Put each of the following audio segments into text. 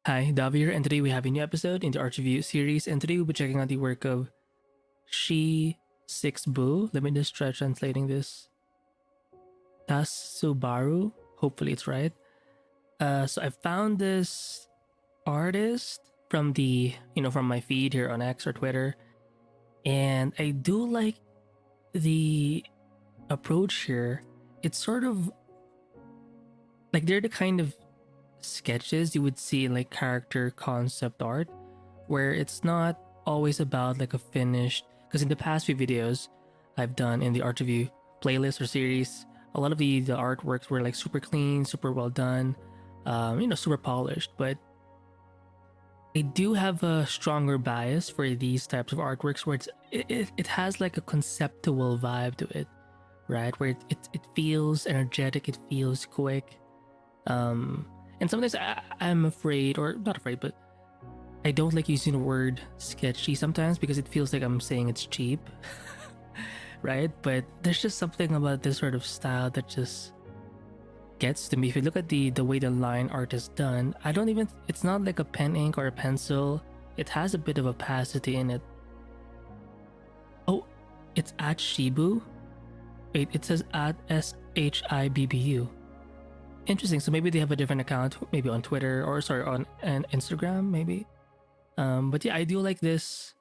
Hi, Davi here, and today we have a new episode in the art review series, and today we'll be checking out the work of Shi6Bu. Let me just try translating this. Tasubaru, hopefully it's right. So I found this artist from from my feed here on X or Twitter, and I do like the approach here. It's sort of like they're the kind of sketches you would see in like character concept art, where it's not always about like a finished, because in the past few videos I've done in the art review playlist or series, a lot of the artworks were like super clean, super well done, super polished. But I do have a stronger bias for these types of artworks where it has like a conceptual vibe to it, right? Where it feels energetic, it feels quick. And sometimes I'm afraid, or not afraid, but I don't like using the word sketchy sometimes because it feels like I'm saying it's cheap, right? But there's just something about this sort of style that just gets to me. If you look at the way the line art is done, it's not like a pen ink or a pencil. It has a bit of opacity in it. Oh, it's at Shibu. Wait, it says at SHIBBU. Interesting. So maybe they have a different account, maybe on Twitter or on an Instagram, maybe. But yeah, I do like this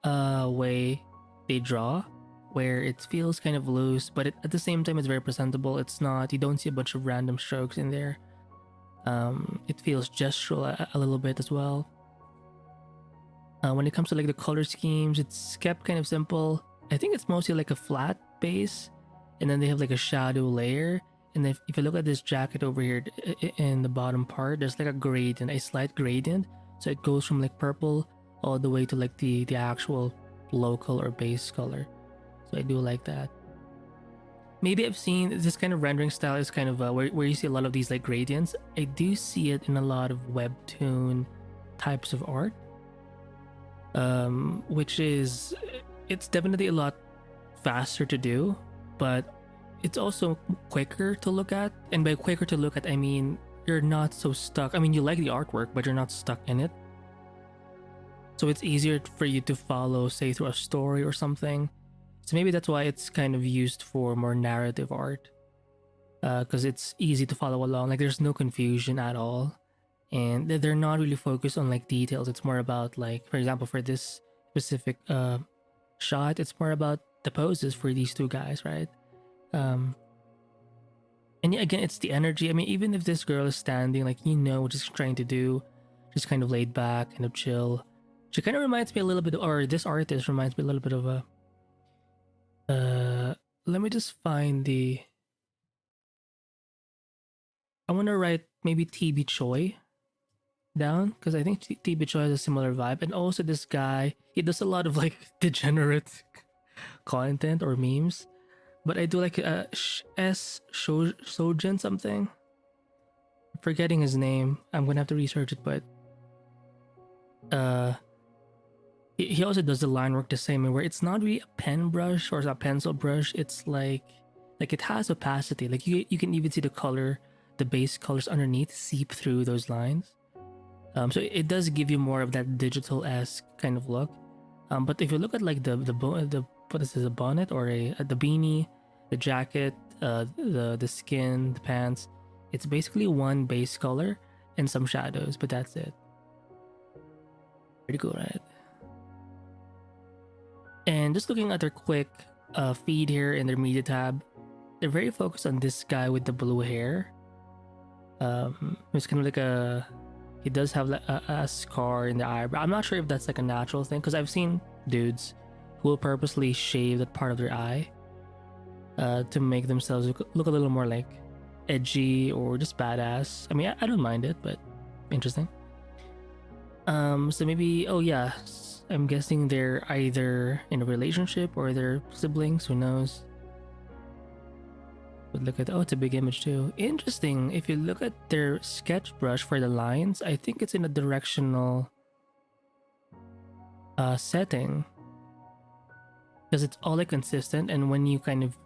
way they draw, where it feels kind of loose, but at the same time it's very presentable. It's not, you don't see a bunch of random strokes in there. It feels gestural a little bit as well. When it comes to like the color schemes, it's kept kind of simple. I think it's mostly like a flat base, and then they have like a shadow layer. And if you look at this jacket over here in the bottom part, there's like a gradient, a slight gradient. So it goes from like purple all the way to like the actual local or base color. So I do like that. Maybe I've seen this kind of rendering style is kind of where you see a lot of these like gradients. I do see it in a lot of webtoon types of art, which is, it's definitely a lot faster to do, but it's also quicker to look at. And by quicker to look at, I mean you're not so stuck. I mean, you like the artwork, but you're not stuck in it. So it's easier for you to follow, say, through a story or something. So maybe that's why it's kind of used for more narrative art, because it's easy to follow along. Like there's no confusion at all, and they're not really focused on like details. It's more about, like, for example, for this specific shot, it's more about the poses for these two guys, right? And yeah, again, it's the energy. I mean, even if this girl is standing, like, what she's trying to do, just kind of laid back, kind of chill. She kind of reminds me a little bit, or this artist reminds me a little bit of a. Let me just find the. I want to write maybe TB Choi down, because I think TB Choi has a similar vibe, and also this guy, he does a lot of like degenerate content or memes. But I do like Sojin something. I'm forgetting his name. I'm gonna have to research it, but he also does the line work the same way, where it's not really a pen brush or a pencil brush. It's like it has opacity. Like you can even see the color, the base colors underneath seep through those lines. So it does give you more of that digital-esque kind of look. But if you look at like the what is this, a bonnet or the beanie, the jacket, the skin, the pants, it's basically one base color and some shadows, but that's it. Pretty cool, right? And just looking at their quick feed here in their media tab, they're very focused on this guy with the blue hair. It's kind of like he does have like a scar in the eyebrow. I'm not sure if that's like a natural thing, because I've seen dudes who will purposely shave that part of their eye to make themselves look a little more like edgy or just badass. I mean, I don't mind it, but interesting. So maybe, oh yeah, I'm guessing they're either in a relationship or they're siblings, who knows. But look at, oh, it's a big image too. Interesting. If you look at their sketch brush for the lines, I think it's in a directional setting, because it's all like consistent, and when you kind of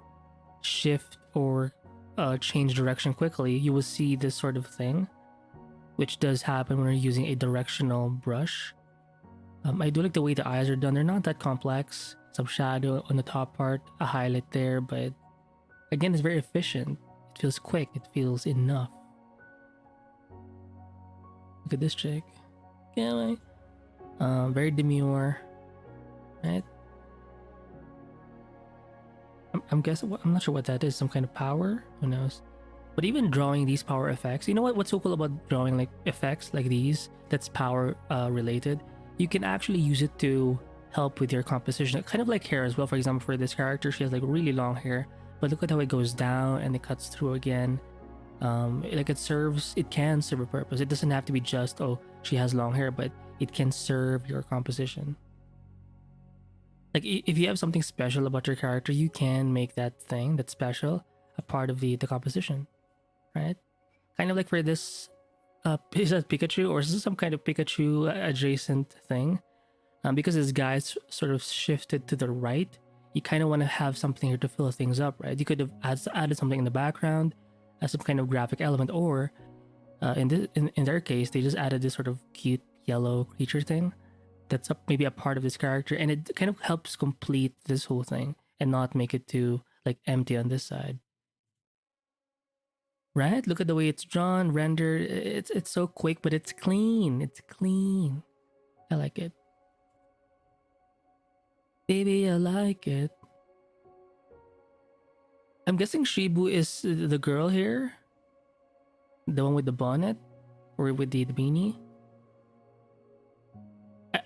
shift or change direction quickly, you will see this sort of thing. which does happen when you're using a directional brush. I do like the way the eyes are done. They're not that complex. Some shadow on the top part, a highlight there, but again, it's very efficient. It feels quick. It feels enough. Look at this chick. Yeah, very demure, right? I'm guessing. I'm not sure what that is. Some kind of power? Who knows? But even drawing these power effects, you know what? What's so cool about drawing like effects like these? That's power related. You can actually use it to help with your composition. Kind of like hair as well. For example, for this character, she has like really long hair, but look at how it goes down and it cuts through again. Like it can serve a purpose. It doesn't have to be just, oh, she has long hair, but it can serve your composition. Like if you have something special about your character, you can make that thing that's special a part of the composition, right? Kind of like for this, is that Pikachu or is this some kind of Pikachu adjacent thing? Because this guy's sort of shifted to the right, you kind of want to have something here to fill things up, right? You could have added something in the background as some kind of graphic element, or in their case, they just added this sort of cute yellow creature thing that's maybe a part of this character, and it kind of helps complete this whole thing and not make it too like empty on this side. Right? Look at the way it's drawn, rendered. It's so quick, but it's clean. It's clean. I like it. Baby, I like it. I'm guessing Shibu is the girl here, the one with the bonnet, or with the beanie.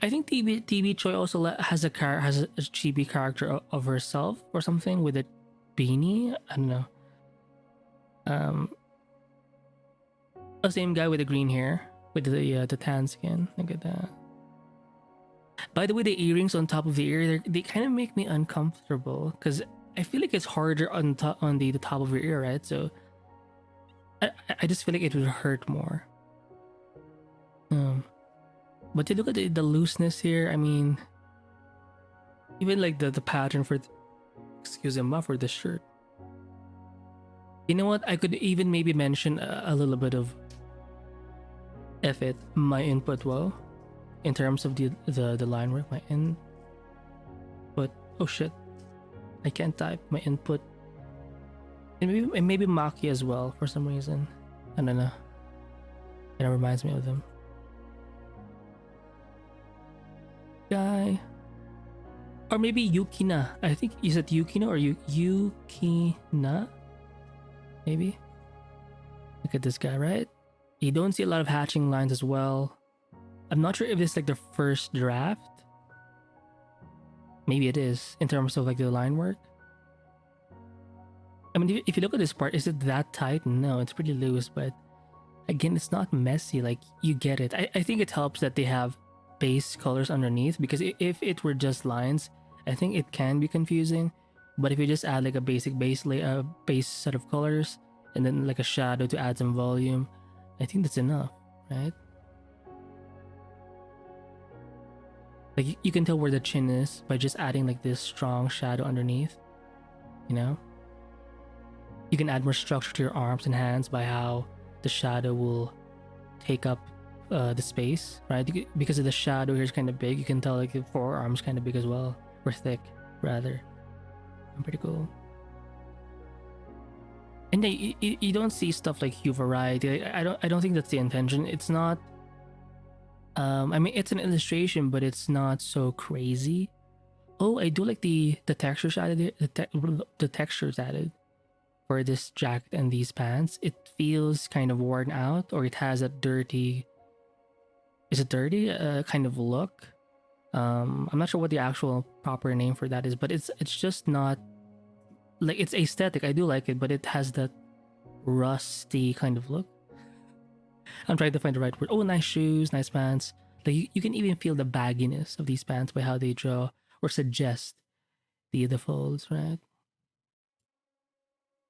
I think TV Choi also has a chibi character of herself or something with a beanie. I don't know. The same guy with the green hair with the tan skin. Look at that. By the way, the earrings on top of the ear, they kind of make me uncomfortable because I feel like it's harder on the top of your ear, right? So I just feel like it would hurt more. But you look at the looseness here. I mean, even like the pattern for, excuse me, for the shirt. You know what? I could even maybe mention a little bit of my inputwo in terms of the line work. My input. Oh shit! I can't type my input. And maybe Maki as well for some reason. I don't know. It reminds me of them. Guy. Or maybe Yukina. I think, is it Yukina or Yukina? Maybe. Look at this guy, right? You don't see a lot of hatching lines as well. I'm not sure if it's like the first draft. Maybe it is in terms of like the line work. I mean, if you look at this part, is it that tight? No, it's pretty loose, but again, it's not messy. Like, you get it. I think it helps that they have base colors underneath, because if it were just lines, I think it can be confusing. But if you just add like a base set of colors and then like a shadow to add some volume, I think that's enough, right? Like you can tell where the chin is by just adding like this strong shadow underneath, you know? You can add more structure to your arms and hands by how the shadow will take up the space, right? Because of the shadow here is kind of big, you can tell like the forearm's kind of big as well, or thick rather. Pretty cool. And you don't see stuff like hue variety. I don't think that's the intention. It's not. I mean, it's an illustration, but it's not so crazy. Oh, I do like the textures added. The textures added for this jacket and these pants. It feels kind of worn out, or it has a dirty. Is it dirty? Kind of look. I'm not sure what the actual proper name for that is, but it's just not. Like, it's aesthetic. I do like it, but it has that rusty kind of look. I'm trying to find the right word. Oh, nice shoes, nice pants. Like you can even feel the bagginess of these pants by how they draw or suggest the folds, right?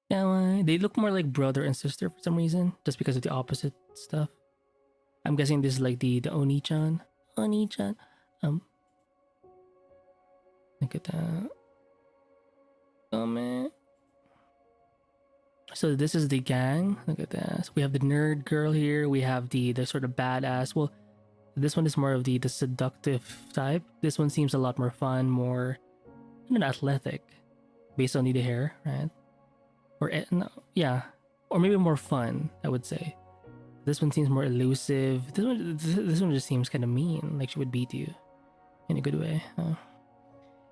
Yeah, they look more like brother and sister for some reason, just because of the opposite stuff. I'm guessing this is like the Oni-chan. Oni-chan. Look at that. Oh man. So this is the gang. Look at this. We have the nerd girl here. We have the sort of badass. Well, this one is more of the seductive type. This one seems a lot more fun, more athletic, based on the hair, right? Or no, yeah, or maybe more fun, I would say. This one seems more elusive. This one just seems kind of mean, like she would beat you in a good way.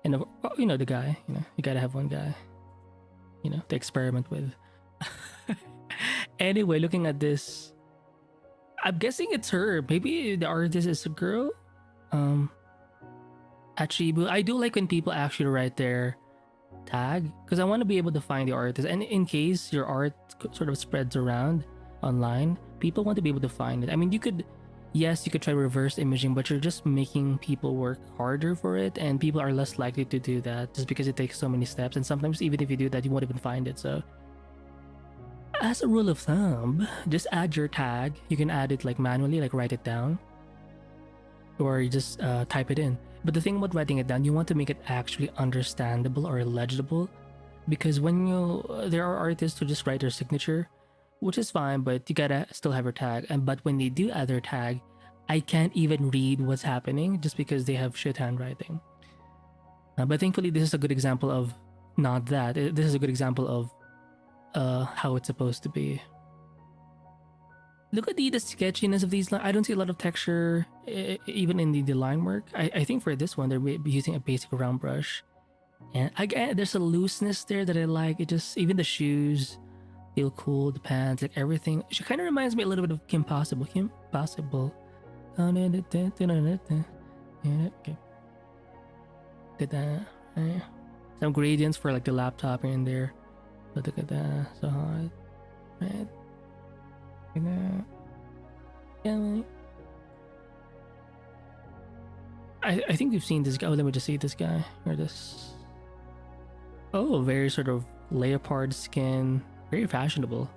And the guy, you gotta have one guy, to experiment with. Anyway, looking at this, I'm guessing it's her. Maybe the artist is a girl. Achibu. I do like when people actually write their tag, because I want to be able to find the artist, and in case your art sort of spreads around online, people want to be able to find it. I mean, you could try reverse imaging, but you're just making people work harder for it, and people are less likely to do that just because it takes so many steps, and sometimes even if you do that, you won't even find it. So as a rule of thumb, just add your tag. You can add it like manually, like write it down, or you just type it in. But the thing about writing it down, you want to make it actually understandable or legible, because when there are artists who just write their signature, which is fine, but you gotta still have your tag. But when they do add their tag, I can't even read what's happening just because they have shit handwriting. But thankfully, this is a good example of not that. This is a good example of how it's supposed to be. Look at the sketchiness of these lines. I don't see a lot of texture, even in the line work. I think for this one, they're using a basic round brush. And again, there's a looseness there that I like. It just, even the shoes feel cool, the pants, like everything. She kind of reminds me a little bit of Kim Possible. Kim Possible. Okay. Look at that. Some gradients for like the laptop here and there. But look at that. So hot. Right? Look at that. Yeah. I think we've seen this guy. Oh, let me just see this guy. Or this. Oh, very sort of leopard skin. Very fashionable.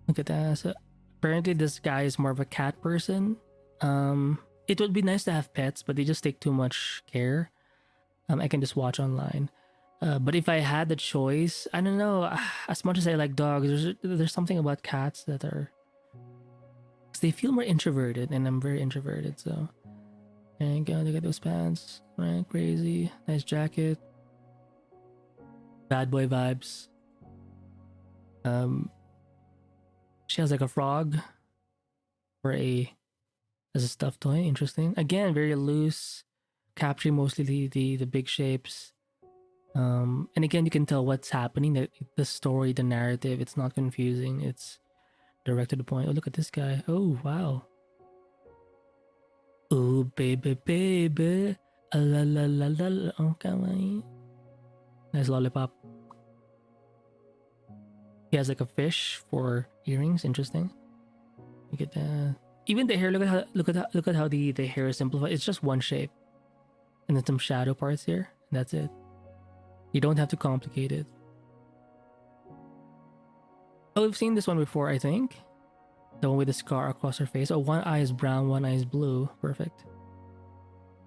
Look at that. So apparently this guy is more of a cat person. It would be nice to have pets, but they just take too much care. I can just watch online. But if I had the choice, I don't know. As much as I like dogs, there's something about cats that are... They feel more introverted, and I'm very introverted, so... There you go, look at those pants. Right, crazy. Nice jacket. Bad boy vibes. She has like a frog. As a stuffed toy. Interesting. Again, very loose. Capturing mostly the big shapes. And again, you can tell what's happening. The story, the narrative, it's not confusing. It's direct to the point. Oh, look at this guy. Oh, wow. Oh, baby, baby. La la la la la. Oh, kawaii. Nice lollipop. He has like a fish for earrings. Interesting. Look at that. Even the hair. Look at how the hair is simplified. It's just one shape, and then some shadow parts here. And that's it. You don't have to complicate it. Oh, we've seen this one before, I think. The one with the scar across her face. Oh, one eye is brown, one eye is blue. Perfect.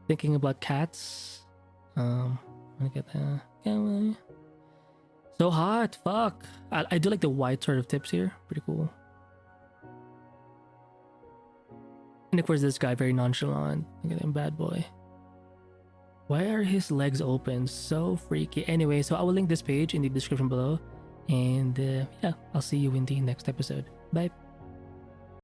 Thinking about cats. Look at that. So hot. Fuck. I do like the white sort of tips here. Pretty cool. And of course, this guy very nonchalant. Look at him, bad boy. Why are his legs open? So freaky. Anyway, so I will link this page in the description below. And yeah, I'll see you in the next episode. Bye.